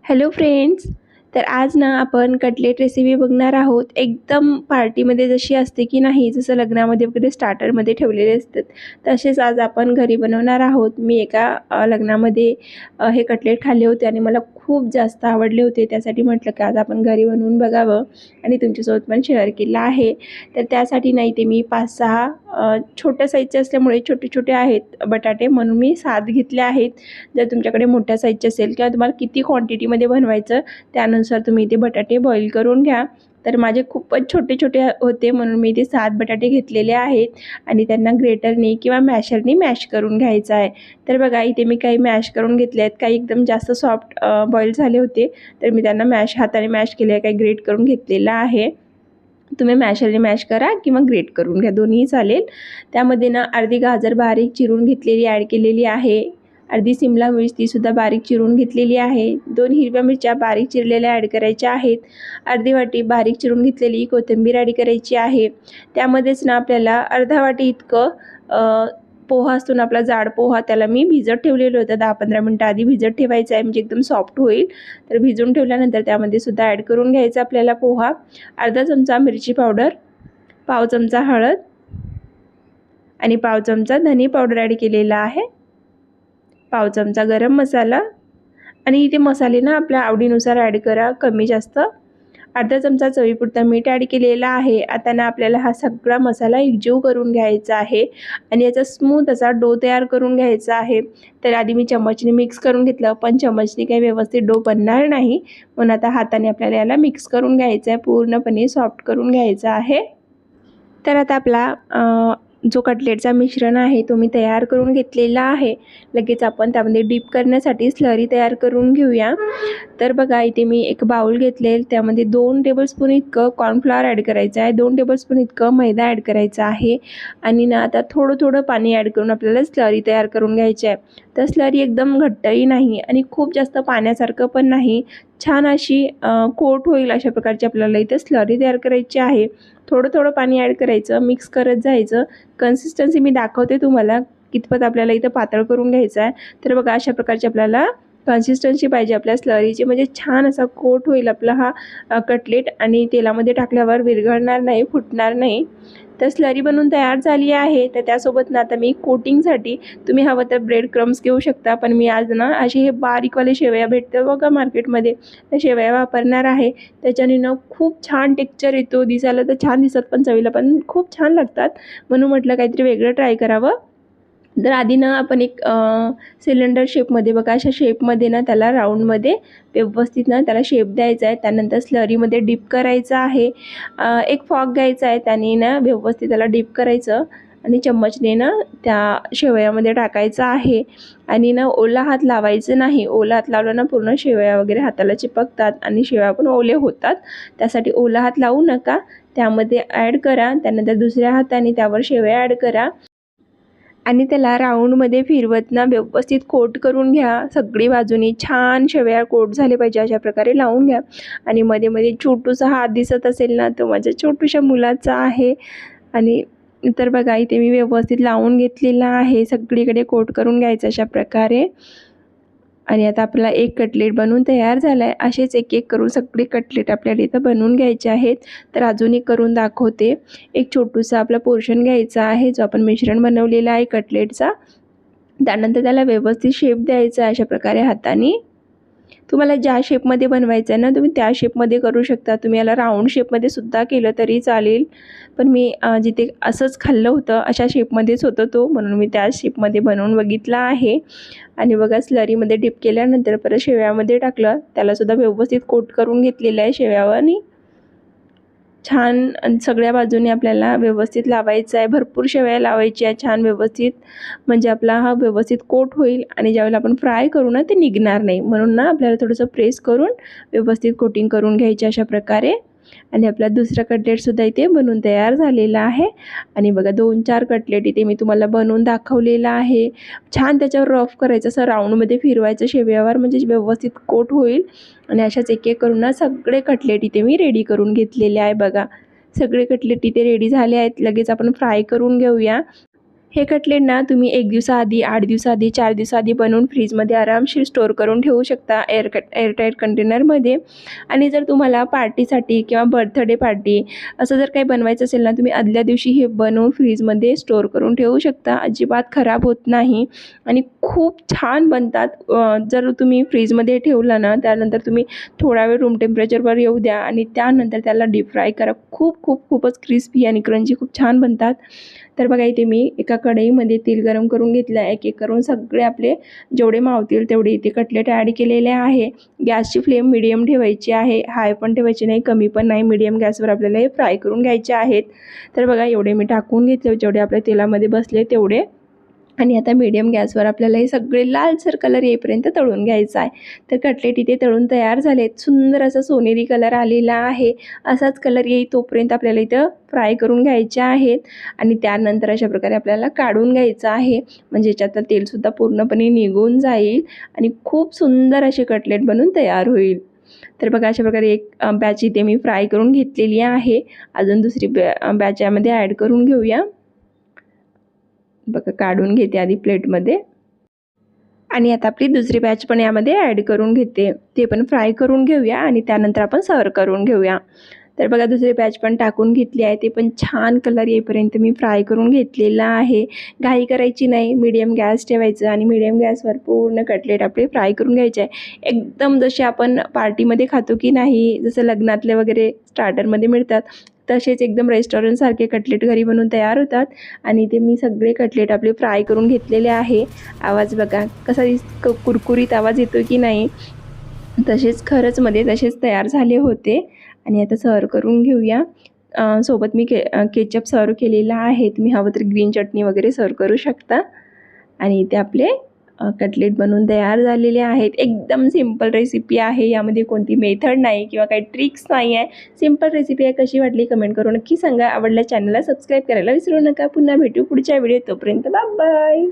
Hello friends. तर आज ना आपण कटलेट रेसिपी बघणार आहोत. एकदम पार्टीमध्ये जशी असते की नाही, जसं लग्नामध्ये वगैरे स्टार्टरमध्ये ठेवलेले असतात तसेच आज आपण घरी बनवणार आहोत. मी एका लग्नामध्ये हे कटलेट खाल्ले होते आणि मला खूप जास्त आवडले होते. त्यासाठी म्हटलं की आज आपण घरी बनवून बघावं आणि तुमच्यासोबत पण शेअर केलं आहे. तर त्यासाठी नाही ते मी 5-6 छोट्या साईजचे असल्यामुळे छोटे छोटे आहेत बटाटे, म्हणून मी 7 घेतले आहेत. जर तुमच्याकडे मोठ्या साईजचे असेल किंवा तुम्हाला किती क्वांटिटीमध्ये बनवायचं त्यानुसार तुम्ही ते बटाटे बॉईल करून घ्या. तर माझे खूपच छोटे छोटे होते म्हणून मी ते 7 बटाटे घेतलेले आहेत आणि त्यांना ग्रेटरने किंवा मॅशरने मॅश करून घ्यायचं आहे. तर बघा इथे मी काही मॅश करून घेतले आहेत, काही एकदम जास्त सॉफ्ट बॉईल झाले होते तर मी त्यांना हाताने मॅश केले आहे, काही ग्रेट करून घेतलेलं आहे. तुम्ही मॅशरने मॅश करा किंवा ग्रेट करून घ्या, दोन्ही चालेल. त्यामध्ये ना अर्धी गाजर बारीक चिरून घेतलेली ॲड केलेली आहे. अर्धी सिमला मिरच तीसुद्धा बारीक चिरून घेतलेली आहे. 2 हिरव्या मिरच्या बारीक चिरलेल्या ॲड करायच्या आहेत. अर्धी वाटी बारीक चिरून घेतलेली कोथिंबीर ॲड करायची आहे. त्यामध्येच ना आपल्याला अर्धा वाटी इतकं पोहा असतो ना आपला जाड पोहा, त्याला मी भिजत ठेवलेलं होतं. 10-15 मिनटं आधी भिजत ठेवायचं आहे म्हणजे एकदम सॉफ्ट होईल. तर भिजून ठेवल्यानंतर त्यामध्ये सुद्धा ॲड करून घ्यायचा आपल्याला पोहा. अर्धा चमचा मिरची पावडर, पाव चमचा हळद आणि पाव चमचा धने पावडर ॲड केलेला आहे. पाव चमचा गरम मसाला आणि इथे मसाले ना आपल्या आवडीनुसार ॲड करा, कमी जास्त. अर्धा चमचा चवीपुरता मीठ ॲड केलेला आहे. आता ना आपल्याला हा सगळा मसाला एकजीव करून घ्यायचा आहे आणि याचा स्मूथ असा डो तयार करून घ्यायचा आहे. तर आधी मी चमचने मिक्स करून घेतलं, पण चमचने काही व्यवस्थित डो बनणार नाही, म्हणून आता हाताने आपल्याला याला मिक्स करून घ्यायचं आहे, पूर्णपणे सॉफ्ट करून घ्यायचं आहे. तर आता आपला जो कटलेटचा मिश्रण आहे तो मी तयार करून घेतलेला आहे. लगेच आपण त्यामध्ये डीप करण्यासाठी स्लरी तयार करून घेऊया. तर बघा इथे मी एक बाउल घेतले, त्यामध्ये 2 टेबलस्पून इतकं कॉर्नफ्लॉवर ॲड करायचं आहे, 2 टेबलस्पून इतकं मैदा ॲड करायचं आहे आणि ना आता थोडं थोडं पाणी ॲड करून आपल्याला स्लरी तयार करून घ्यायची आहे. तर स्लरी एकदम घट्टही नाही आणि खूप जास्त पाण्यासारखं पण नाही, छान अशी कोट होईल अशा प्रकारची आपल्याला इथे स्लरी तयार करायची आहे. थोडं थोडं पाणी ॲड करायचं, मिक्स करत जायचं. कन्सिस्टन्सी मी दाखवते तुम्हाला कितपत आपल्याला इथं पातळ करून घ्यायचं आहे. तर बघा अशा प्रकारची आपल्याला कन्सिस्टन्सी पाहिजे आपल्या स्लरीची, म्हणजे छान असा कोट होईल आपला हा कटलेट आणि तेलामध्ये टाकल्यावर विरघळणार नाही, फुटणार नाही. तर स्लरी बनवून तयार झाली आहे. तर त्यासोबत ना आता मी कोटिंगसाठी तुम्ही हवं तर ब्रेड क्रम्स घेऊ शकता, पण मी आज ना असे हे बारीकवाले शेवया भेटतं बघा मार्केटमध्ये, त्या शेवया वापरणार आहे. त्याच्याने ना खूप छान टेक्स्चर येतो, दिसायला तर छान दिसत पण चवीला पण खूप छान लागतात, म्हणून म्हटलं काहीतरी वेगळं ट्राय करावं. तर आधी ना आपण एक सिलेंडर शेपमध्ये बघा अशा शेपमध्ये ना त्याला राऊंडमध्ये व्यवस्थित ना त्याला शेप द्यायचा आहे. त्यानंतर स्लरीमध्ये डीप करायचं आहे. एक फॉक घ्यायचा आहे, त्याने ना व्यवस्थित त्याला डीप करायचं आणि चम्मचने ना त्या शेवयामध्ये टाकायचं आहे आणि ना ओला हात लावायचं नाही. ओला हात लावला ना पूर्ण शेवया वगैरे हाताला चिपकतात आणि शेवया पण ओले होतात. त्यासाठी ओला हात लावू नका, त्यामध्ये ॲड करा. त्यानंतर दुसऱ्या हाताने त्यावर शेवया ॲड करा आणि त्याला राऊंडमध्ये फिरवत ना व्यवस्थित कोट करून घ्या. सगळी बाजूनी छान शेवया कोट झाले पाहिजे अशा प्रकारे लावून घ्या. आणि मध्ये मध्ये छोटूसा हात दिसत असेल ना, तो माझ्या छोटूशा मुलाचा आहे. आणि तर बघा इथे मी व्यवस्थित लावून घेतलेला आहे, सगळीकडे कोट करून घ्यायचं अशा प्रकारे. आणि आता आपला एक कटलेट बनवून तयार झाला आहे. असेच एक एक करून सगळे कटलेट आपल्याला इथं बनवून घ्यायचे आहेत. तर अजून एक करून दाखवते. एक छोटूसा आपला पोर्शन घ्यायचा आहे जो आपण मिश्रण बनवलेला आहे कटलेटचा. त्यानंतर त्याला व्यवस्थित शेप द्यायचा आहे अशा प्रकारे हाताने. तुम्हाला ज्या शेपमध्ये बनवायचं आहे ना तुम्ही त्या शेपमध्ये करू शकता. तुम्ही याला राऊंड शेपमध्ये सुद्धा केलं तरी चालेल, पण मी जिथे असंच खाल्लं होतं अशा शेपमध्येच होतं तो, म्हणून मी त्या शेपमध्ये बनवून बघितला आहे. आणि बघा स्लरीमध्ये डिप केल्यानंतर परत शेवयामध्ये टाकलं, त्यालासुद्धा व्यवस्थित कोट करून घेतलेलं आहे शेवयावानी. छान सगळ्या बाजूने आपल्याला व्यवस्थित लावायचं आहे, भरपूर शेवया लावायची आहे छान व्यवस्थित, म्हणजे आपला हा व्यवस्थित कोट होईल आणि ज्यावेळेला आपण फ्राय करू ना ते निघणार नाही, म्हणून ना आपल्याला थोडंसं प्रेस करून व्यवस्थित कोटिंग करून घ्यायचे अशा प्रकारे. आणि आपला दुसरा कटलेटसुद्धा इथे बनवून तयार झालेला आहे. आणि बघा 2-4 कटलेट इथे मी तुम्हाला बनवून दाखवलेला आहे. छान त्याच्यावर रफ करायचं, असं राऊंडमध्ये फिरवायचं शेवयावर, म्हणजे व्यवस्थित कोट होईल. आणि अशाच एक एक करून ना सगळे कटलेट इथे मी रेडी करून घेतलेले आहे. बघा सगळे कटलेट इथे रेडी झाले आहेत. लगेच आपण फ्राय करून घेऊया. हे कटलेट ना तुम्ही 1 दिवसाआधी, 8 दिवसाआधी, 4 दिवसाआधी बनवून फ्रीजमध्ये आरामशीर स्टोअर करून ठेवू शकता एअरटाईट कंटेनरमध्ये. आणि जर तुम्हाला पार्टीसाठी किंवा बर्थडे पार्टी असं जर काही बनवायचं असेल ना, तुम्ही आदल्या दिवशी हे बनवून फ्रीजमध्ये स्टोअर करून ठेवू शकता. अजिबात खराब होत नाही आणि खूप छान बनतात. जर तुम्ही फ्रीजमध्ये ठेवला ना, त्यानंतर तुम्ही थोडा वेळ रूम टेम्परेचरवर येऊ द्या आणि त्यानंतर त्याला डीप फ्राय करा. खूपच क्रिस्पी आणि क्रंची खूप छान बनतात. तर बघा इथे मी एका कढईमध्ये तेल गरम करून घेतलं आहे. एक करून सगळे आपले जेवढे मावतील तेवढे इथे कटलेट ॲड केलेले आहे. गॅसची फ्लेम मिडियम ठेवायची आहे, हाय पण ठेवायची नाही, कमी पण नाही. मिडियम गॅसवर आपल्याला हे फ्राय करून घ्यायचे आहेत. तर बघा एवढे मी टाकून घेतले, जेवढे आपल्या तेलामध्ये बसले तेवढे. आणि आता मीडियम गॅसवर आपल्याला हे सगळे लालसर कलर येईपर्यंत तळून घ्यायचं आहे. तर कटलेट इथे तळून तयार झालेत. सुंदर असा सोनेरी कलर आलेला आहे. असाच कलर येई तोपर्यंत आपल्याला इथं फ्राय करून घ्यायचे आहेत. आणि त्यानंतर अशा प्रकारे आपल्याला काढून घ्यायचं आहे, म्हणजे याच्यातलं तेलसुद्धा पूर्णपणे निघून जाईल आणि खूप सुंदर असे कटलेट बनून तयार होईल. तर बघा अशा प्रकारे एक बॅच इथे मी फ्राय करून घेतलेली आहे. अजून दुसरी बॅच यामध्ये ॲड करून घेऊया. बघा काढून घेते आधी प्लेटमध्ये आणि आता आपली दुसरी बॅच पण यामध्ये ॲड करून घेते. ते पण फ्राय करून घेऊया आणि त्यानंतर आपण सर्व करून घेऊया. तर बघा दुसरी बॅच पण टाकून घेतली आहे. ते पण छान कलर येईपर्यंत मी फ्राय करून घेतलेला आहे. घाई करायची नाही, मीडियम गॅस ठेवायचं आणि मीडियम गॅसवर पूर्ण कटलेट आपले फ्राय करून घ्यायचे आहे. एकदम जसे आपण पार्टीमध्ये खातो की नाही, जसं लग्नातले वगैरे स्टार्टरमध्ये मिळतात तसेच एकदम रेस्टॉरंटसारखे कटलेट घरी बनवून तयार होतात. आणि ते मी सगळे कटलेट आपले फ्राय करून घेतलेले आहे. आवाज बघा कसा कुरकुरीत आवाज येतो की नाही, तसेच खरंच मध्ये तसेच तयार झाले होते. आणि आता सर्व करून घेऊया. सोबत मी केचप सर्व केलेला आहे. तुम्ही हवं तर ग्रीन चटणी वगैरे सर्व करू शकता. आणि इथे आपले कटलेट बनवून तयार झालेले आहेत. एकदम सिंपल रेसिपी आहे, यामध्ये कोणती मेथड नाही किंवा काही ट्रिक्स नाही आहे. सिंपल रेसिपी आहे. कशी वाटली कमेंट करून नक्की सांगा. आवडल्या चॅनलला सबस्क्राईब करायला विसरू नका. पुन्हा भेटू पुढच्या व्हिडिओ. तोपर्यंत बाय बाय.